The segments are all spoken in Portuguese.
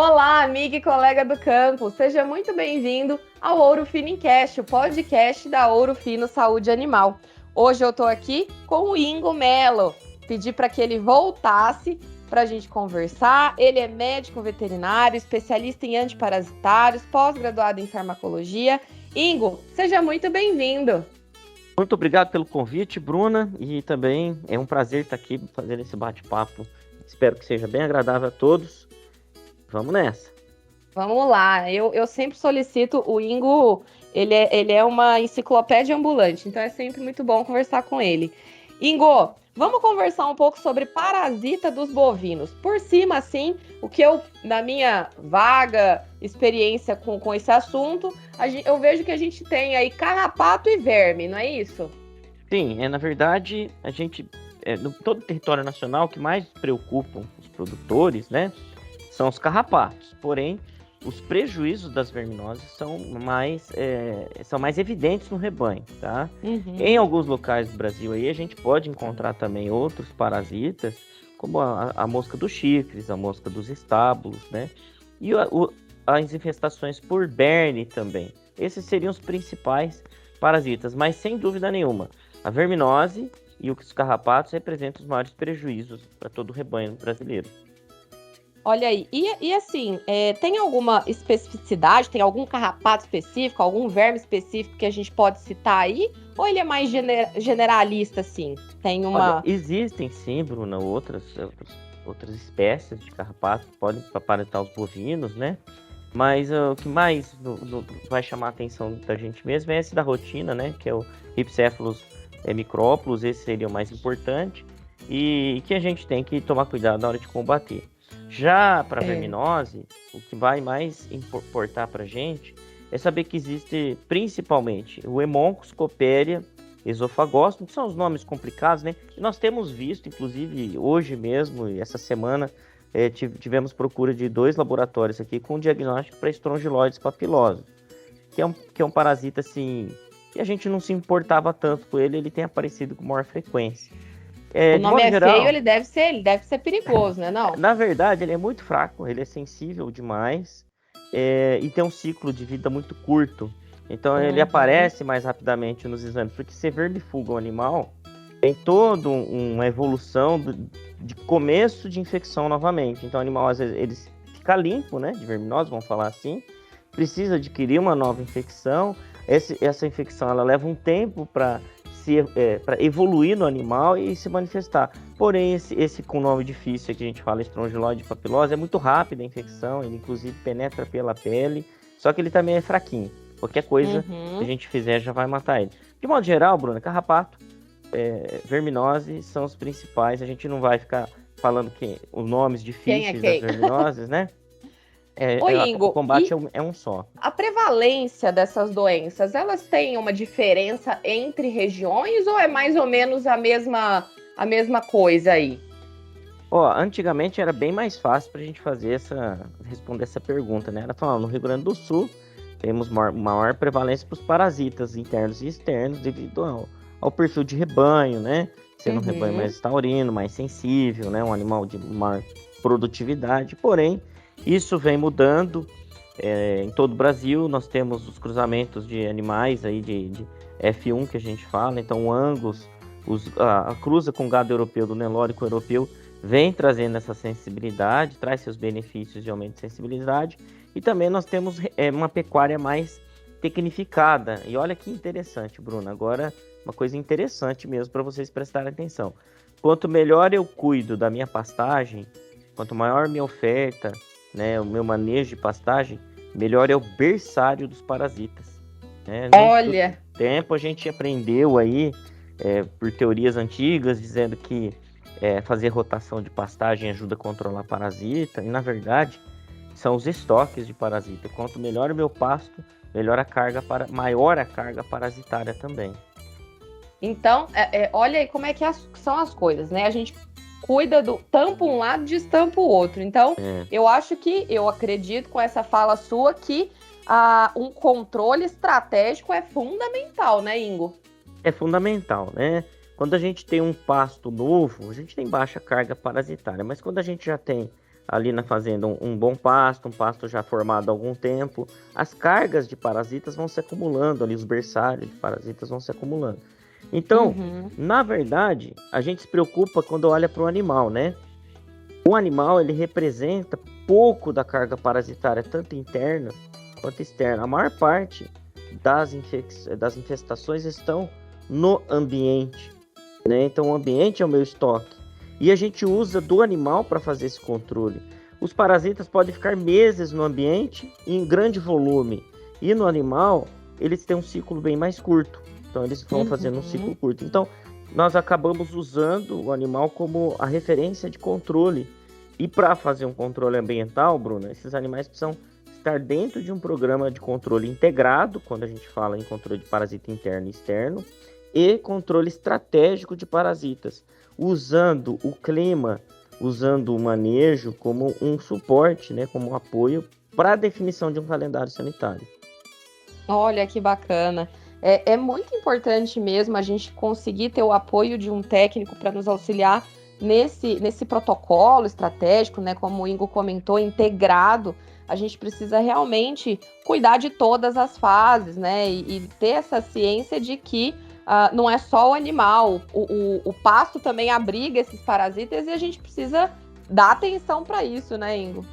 Olá, amiga e colega do campo, seja muito bem-vindo ao Ouro Fino Encast, o podcast da Ouro Fino Saúde Animal. Hoje eu tô aqui com o Ingo Melo, pedi para que ele voltasse para a gente conversar. Ele é médico veterinário, especialista em antiparasitários, pós-graduado em farmacologia. Ingo, seja muito bem-vindo. Muito obrigado pelo convite, Bruna, e também é um prazer estar aqui fazendo esse bate-papo. Espero que seja bem agradável a todos. Vamos nessa. Vamos lá, eu sempre solicito o Ingo, ele é uma enciclopédia ambulante, então é sempre muito bom conversar com ele. Ingo, vamos conversar um pouco sobre parasita dos bovinos. Por cima, assim, o que eu, na minha vaga experiência com esse assunto, eu vejo que a gente tem aí carrapato e verme, não é isso? Sim, na verdade, a gente, no todo o território nacional, o que mais preocupa os produtores, né, são os carrapatos. Porém, os prejuízos das verminoses são mais evidentes no rebanho, tá? Uhum. Em alguns locais do Brasil aí, a gente pode encontrar também outros parasitas, como a mosca dos chifres, a mosca dos estábulos, né? E as infestações por berne também. Esses seriam os principais parasitas, mas sem dúvida nenhuma, a verminose e os carrapatos representam os maiores prejuízos para todo o rebanho brasileiro. Olha aí, e assim, tem alguma especificidade, tem algum carrapato específico, algum verme específico que a gente pode citar aí? Ou ele é mais generalista, assim? Tem uma... Olha, existem sim, Bruna, outras espécies de carrapato que podem aparentar os bovinos, né? Mas o que mais vai chamar a atenção da gente mesmo é esse da rotina, né? Que é o Rhipicephalus micrópolis, esse seria o mais importante e que a gente tem que tomar cuidado na hora de combater. Já para a verminose, o que vai mais importar para a gente é saber que existe principalmente o Hemoncus, Coppelia, Esophagostomus, que são os nomes complicados, né? E nós temos visto, inclusive hoje mesmo, e essa semana, tivemos procura de 2 laboratórios aqui com diagnóstico para estrongiloides papilosos, que é um parasita assim, que a gente não se importava tanto com ele, ele tem aparecido com maior frequência. O nome é geral, feio, ele deve ser perigoso, né? Não? Na verdade, ele é muito fraco, ele é sensível demais e tem um ciclo de vida muito curto. Então, ele aparece mais rapidamente nos exames, porque se vermifuga o animal, tem toda uma evolução de começo de infecção novamente. Então, o animal, às vezes, ele fica limpo, né, de verminose, vamos falar assim, precisa adquirir uma nova infecção. Essa infecção, ela leva um tempo para evoluir no animal e se manifestar. Porém, esse com nome difícil que a gente fala, estrongiloide papilose, é muito rápida a infecção, ele inclusive penetra pela pele, só que ele também é fraquinho. Qualquer coisa que a gente fizer já vai matar ele. De modo geral, Bruna, carrapato, verminose são os principais, a gente não vai ficar falando os nomes difíceis das verminoses, né? Ingo, o combate é um só. A prevalência dessas doenças, elas têm uma diferença entre regiões ou é mais ou menos a mesma coisa aí? Antigamente era bem mais fácil para a gente responder essa pergunta, né? Era falando, no Rio Grande do Sul temos maior prevalência para os parasitas internos e externos devido ao perfil de rebanho, né? Sendo um rebanho mais taurino, mais sensível, né? Um animal de maior produtividade, porém isso vem mudando em todo o Brasil. Nós temos os cruzamentos de animais aí de F1 que a gente fala. Então o Angus, a cruza com o gado europeu do Nelore com o europeu vem trazendo essa sensibilidade, traz seus benefícios de aumento de sensibilidade. E também nós temos uma pecuária mais tecnificada. E olha que interessante, Bruno. Agora, uma coisa interessante mesmo para vocês prestarem atenção. Quanto melhor eu cuido da minha pastagem, quanto maior minha oferta, né, o meu manejo de pastagem, melhor é o berçário dos parasitas. Né? Olha! Muito tempo a gente aprendeu aí, por teorias antigas, dizendo que fazer rotação de pastagem ajuda a controlar parasita, e na verdade são os estoques de parasita. Quanto melhor o meu pasto, maior a carga parasitária também. Então, olha aí como é que são as coisas, né? A gente cuida tampa um lado, destampa o outro. Então, eu acredito com essa fala sua que um controle estratégico é fundamental, né, Ingo? É fundamental, né? Quando a gente tem um pasto novo, a gente tem baixa carga parasitária, mas quando a gente já tem ali na fazenda um bom pasto, um pasto já formado há algum tempo, as cargas de parasitas vão se acumulando ali, os berçários de parasitas vão se acumulando. Então, na verdade, a gente se preocupa quando olha para o animal, né? O animal, ele representa pouco da carga parasitária, tanto interna quanto externa. A maior parte das infestações estão no ambiente, né? Então, o ambiente é o meu estoque. E a gente usa do animal para fazer esse controle. Os parasitas podem ficar meses no ambiente em grande volume. E no animal, eles têm um ciclo bem mais curto. Então, eles vão fazendo um ciclo curto. Então, nós acabamos usando o animal como a referência de controle. E para fazer um controle ambiental, Bruno, esses animais precisam estar dentro de um programa de controle integrado, quando a gente fala em controle de parasita interno e externo, e controle estratégico de parasitas, usando o clima, usando o manejo como um suporte, né, como um apoio para a definição de um calendário sanitário. Olha que bacana. É muito importante mesmo a gente conseguir ter o apoio de um técnico para nos auxiliar nesse protocolo estratégico, né? Como o Ingo comentou, integrado. A gente precisa realmente cuidar de todas as fases, né? E ter essa ciência de que não é só o animal, o pasto também abriga esses parasitas e a gente precisa dar atenção para isso, né, Ingo?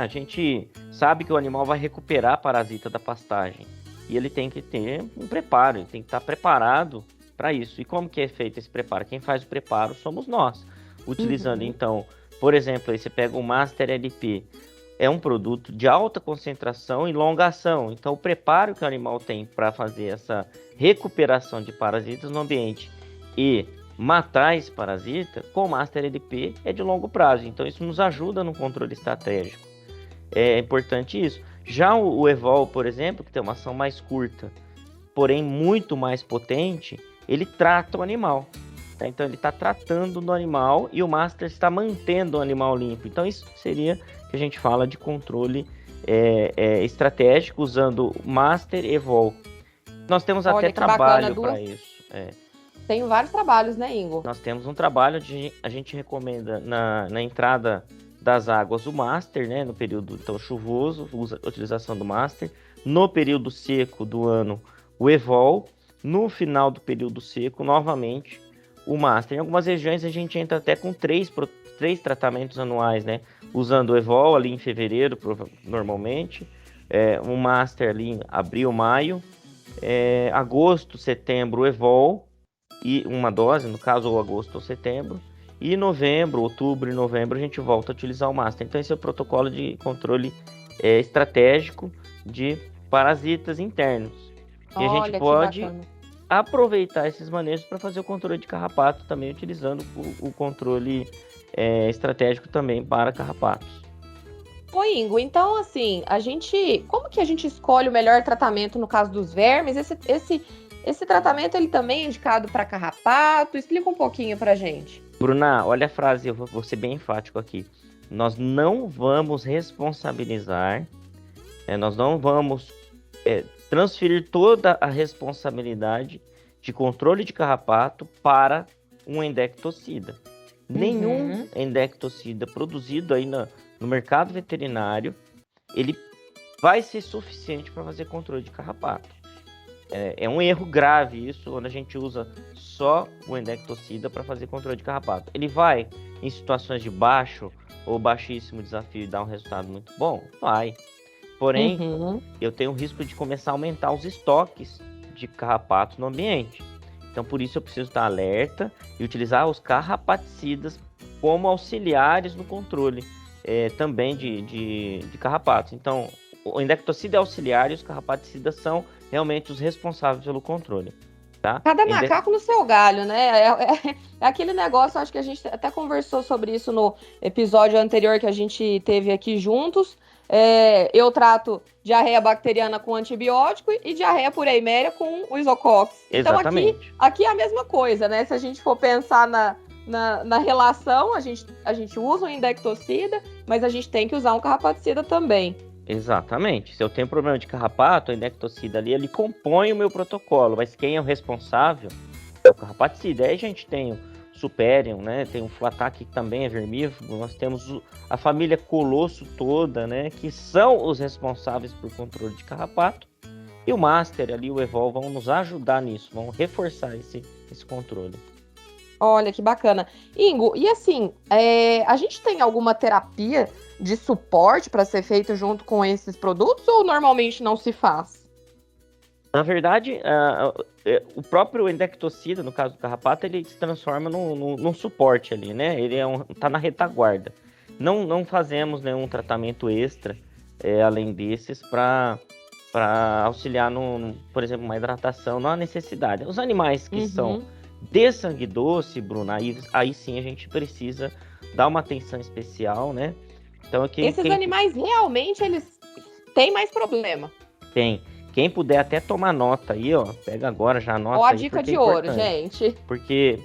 A gente sabe que o animal vai recuperar a parasita da pastagem e ele tem que ter um preparo, ele tem que estar preparado para isso. E como que é feito esse preparo? Quem faz o preparo somos nós, utilizando então, por exemplo, aí você pega o Master LP, é um produto de alta concentração e longa ação. Então, o preparo que o animal tem para fazer essa recuperação de parasitas no ambiente e matar esse parasita, com o Master LP é de longo prazo. Então, isso nos ajuda no controle estratégico. É importante isso. Já o Evol, por exemplo, que tem uma ação mais curta, porém muito mais potente, ele trata o animal. Tá? Então, ele está tratando do animal e o Master está mantendo o animal limpo. Então, isso seria que a gente fala de controle estratégico usando Master e Evol. Nós temos até trabalho para isso. Tenho vários trabalhos, né, Ingo? Nós temos um trabalho onde a gente recomenda na entrada das águas o Master, né, no período então, chuvoso, a utilização do Master. No período seco do ano, o Evol. No final do período seco, novamente, o Master. Em algumas regiões a gente entra até com três tratamentos anuais, né? Usando o Evol ali em fevereiro, normalmente. Um Master ali em abril, maio. Agosto, setembro, o Evol. E uma dose, no caso, ou agosto ou setembro. E novembro, outubro e novembro a gente volta a utilizar o Master. Então esse é o protocolo de controle estratégico de parasitas internos. E a gente pode aproveitar esses manejos para fazer o controle de carrapato também, utilizando o controle estratégico também para carrapatos. Oi, Ingo, então assim, como que a gente escolhe o melhor tratamento no caso dos vermes? Esse tratamento ele também é indicado para carrapato? Explica um pouquinho para gente. Bruna, olha a frase, eu vou ser bem enfático aqui. Nós não vamos responsabilizar, nós não vamos transferir toda a responsabilidade de controle de carrapato para um endectocida. Nenhum endectocida produzido aí no mercado veterinário, ele vai ser suficiente para fazer controle de carrapato. É um erro grave isso, quando a gente usa só o endectocida para fazer controle de carrapato. Ele vai, em situações de baixo ou baixíssimo desafio, dar um resultado muito bom? Vai. Porém, eu tenho o risco de começar a aumentar os estoques de carrapatos no ambiente. Então, por isso eu preciso estar alerta e utilizar os carrapaticidas como auxiliares no controle também de carrapatos. Então, o endectocida é auxiliar e os carrapaticidas são realmente os responsáveis pelo controle. Tá? Cada macaco no seu galho, né? É aquele negócio, acho que a gente até conversou sobre isso no episódio anterior que a gente teve aqui juntos. Eu trato diarreia bacteriana com antibiótico e diarreia por eiméria com o isocox. Exatamente. Então aqui é a mesma coisa, né? Se a gente for pensar na relação, a gente usa um endectocida, mas a gente tem que usar um carrapaticida também. Exatamente. Se eu tenho problema de carrapato, o endectocida ali, ele compõe o meu protocolo, mas quem é o responsável é o carrapaticida. Aí a gente tem Superior, né? Tem o Flatak, que também é vermífugo. Nós temos a família Colosso toda, né? Que são os responsáveis por controle de carrapato. E o Master ali, o Evol, vão nos ajudar nisso, vão reforçar esse controle. Olha, que bacana. Ingo, e assim, a gente tem alguma terapia de suporte para ser feita junto com esses produtos ou normalmente não se faz? Na verdade, o próprio endectocida, no caso do carrapato, ele se transforma num suporte ali, né? Ele tá na retaguarda. Não fazemos nenhum tratamento extra, além desses, para auxiliar, por exemplo, uma hidratação, não há necessidade. Os animais que são de sangue doce, Bruna, aí sim a gente precisa dar uma atenção especial, né? Então, esses animais realmente, eles têm mais problema. Tem. Quem puder até tomar nota aí, ó, pega agora, já anota. Ó, a dica de ouro, gente. Porque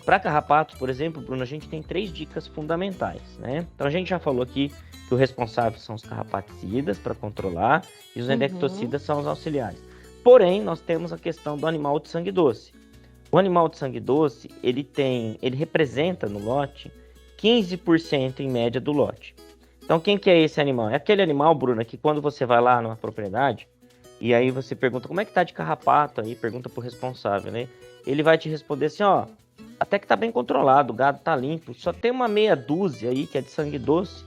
para carrapatos, por exemplo, Bruno, a gente tem 3 dicas fundamentais, né? Então a gente já falou aqui que o responsável são os carrapaticidas para controlar e os endectocidas são os auxiliares. Porém, nós temos a questão do animal de sangue doce. O animal de sangue doce, ele representa no lote 15% em média do lote. Então quem que é esse animal? É aquele animal, Bruna, que quando você vai lá numa propriedade, e aí você pergunta, como é que tá de carrapato? Aí pergunta pro responsável, né? Ele vai te responder assim, ó, até que tá bem controlado, o gado tá limpo. Só tem uma meia dúzia aí, que é de sangue doce,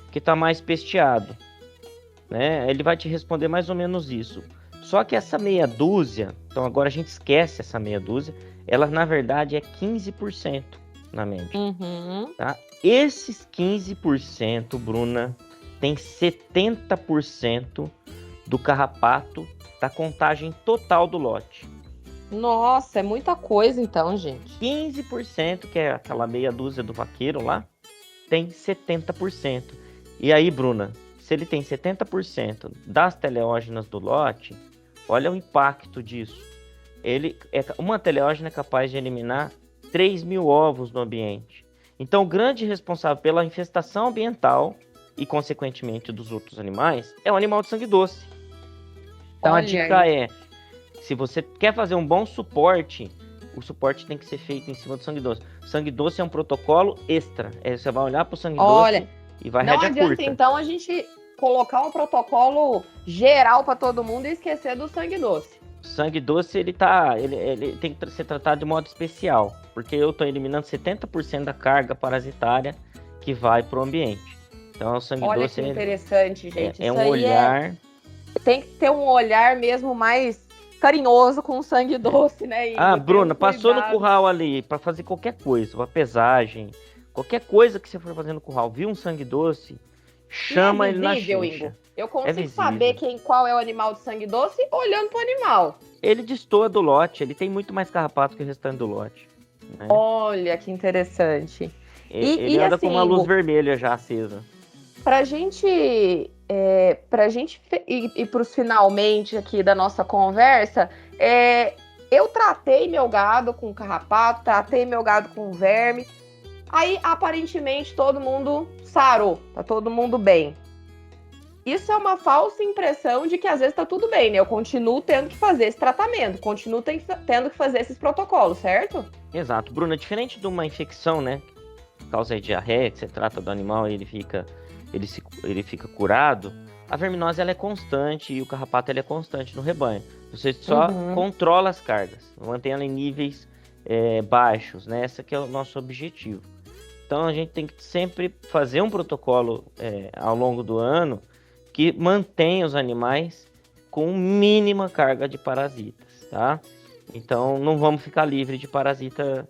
que tá mais pesteado, né? Ele vai te responder mais ou menos isso. Só que essa meia dúzia, então agora a gente esquece essa meia dúzia, ela na verdade é 15% na média. Tá? Esses 15%, Bruna, tem 70% do carrapato da contagem total do lote. Nossa, é muita coisa então, gente. 15%, que é aquela meia dúzia do vaqueiro lá, tem 70%. E aí, Bruna, se ele tem 70% das teleógenas do lote, olha o impacto disso. Uma teleógena é capaz de eliminar 3.000 ovos no ambiente. Então, o grande responsável pela infestação ambiental e, consequentemente, dos outros animais é o animal de sangue doce. Então, a dica é, se você quer fazer um bom suporte, o suporte tem que ser feito em cima do sangue doce. Sangue doce é um protocolo extra. Você vai olhar para o sangue doce e vai rédea curta. Não adianta, então, a gente colocar um protocolo geral para todo mundo e esquecer do sangue doce. O sangue doce, ele tem que ser tratado de modo especial, porque eu estou eliminando 70% da carga parasitária que vai para o ambiente. Então, o sangue doce... Olha que interessante, gente. É um olhar... Tem que ter um olhar mesmo mais carinhoso com o sangue doce, né? Bruna, passou no curral ali para fazer qualquer coisa, uma pesagem, qualquer coisa que você for fazer no curral, viu um sangue doce, chama ele na chincha. Eu consigo saber qual é o animal de sangue doce olhando pro animal. Ele destoa do lote, ele tem muito mais carrapato que o restante do lote. Né? Olha que interessante. Ele anda com uma luz vermelha já acesa. Pra gente ir para os finalmente aqui da nossa conversa, eu tratei meu gado com carrapato, tratei meu gado com verme, aí aparentemente todo mundo sarou, tá todo mundo bem. Isso é uma falsa impressão de que às vezes tá tudo bem, né? Eu continuo tendo que fazer esse tratamento, continuo tendo que fazer esses protocolos, certo? Exato, Bruna, diferente de uma infecção, né? Causa de diarreia, que você trata do animal e ele fica curado, a verminose ela é constante e o carrapato ele é constante no rebanho. Você só controla as cargas, mantém ela em níveis baixos, né? Esse que é o nosso objetivo. Então a gente tem que sempre fazer um protocolo ao longo do ano que mantenha os animais com mínima carga de parasitas, tá? Então não vamos ficar livre de parasita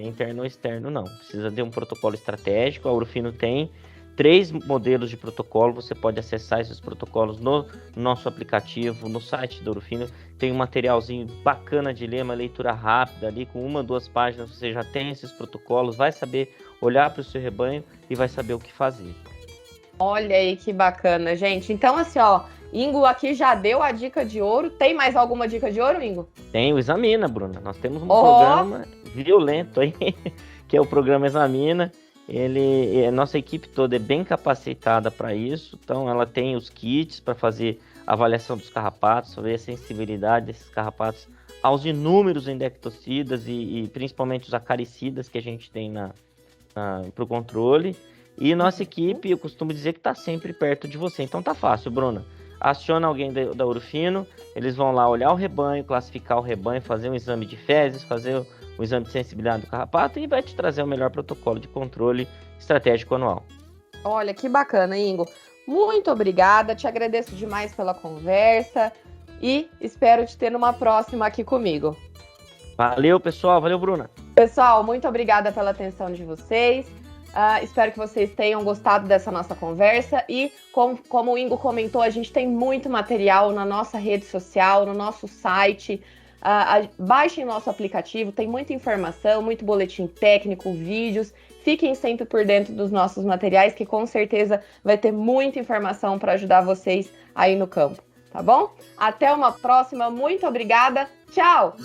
interno ou externo, não. Precisa de um protocolo estratégico, a Urufino tem 3 modelos de protocolo, você pode acessar esses protocolos no nosso aplicativo, no site da Urufino. Tem um materialzinho bacana de ler, uma leitura rápida ali, com 1 ou 2 páginas, você já tem esses protocolos, vai saber olhar para o seu rebanho e vai saber o que fazer. Olha aí que bacana, gente. Então, assim, ó, Ingo aqui já deu a dica de ouro. Tem mais alguma dica de ouro, Ingo? Tem o Examina, Bruna. Nós temos um programa violento aí, que é o programa Examina. Nossa equipe toda é bem capacitada para isso, então ela tem os kits para fazer a avaliação dos carrapatos, ver a sensibilidade desses carrapatos aos inúmeros endectocidas e principalmente os acaricidas que a gente tem para o controle. E nossa equipe, eu costumo dizer que está sempre perto de você. Então tá fácil, Bruna. Aciona alguém da Ouro Fino, eles vão lá olhar o rebanho, classificar o rebanho, fazer um exame de fezes, fazer um exame de sensibilidade do carrapato e vai te trazer o melhor protocolo de controle estratégico anual. Olha, que bacana, Ingo. Muito obrigada, te agradeço demais pela conversa e espero te ter numa próxima aqui comigo. Valeu, pessoal. Valeu, Bruna. Pessoal, muito obrigada pela atenção de vocês. Espero que vocês tenham gostado dessa nossa conversa e, como o Ingo comentou, a gente tem muito material na nossa rede social, no nosso site. Baixem nosso aplicativo, tem muita informação, muito boletim técnico, vídeos. Fiquem sempre por dentro dos nossos materiais, que com certeza vai ter muita informação para ajudar vocês aí no campo, tá bom? Até uma próxima, muito obrigada, tchau!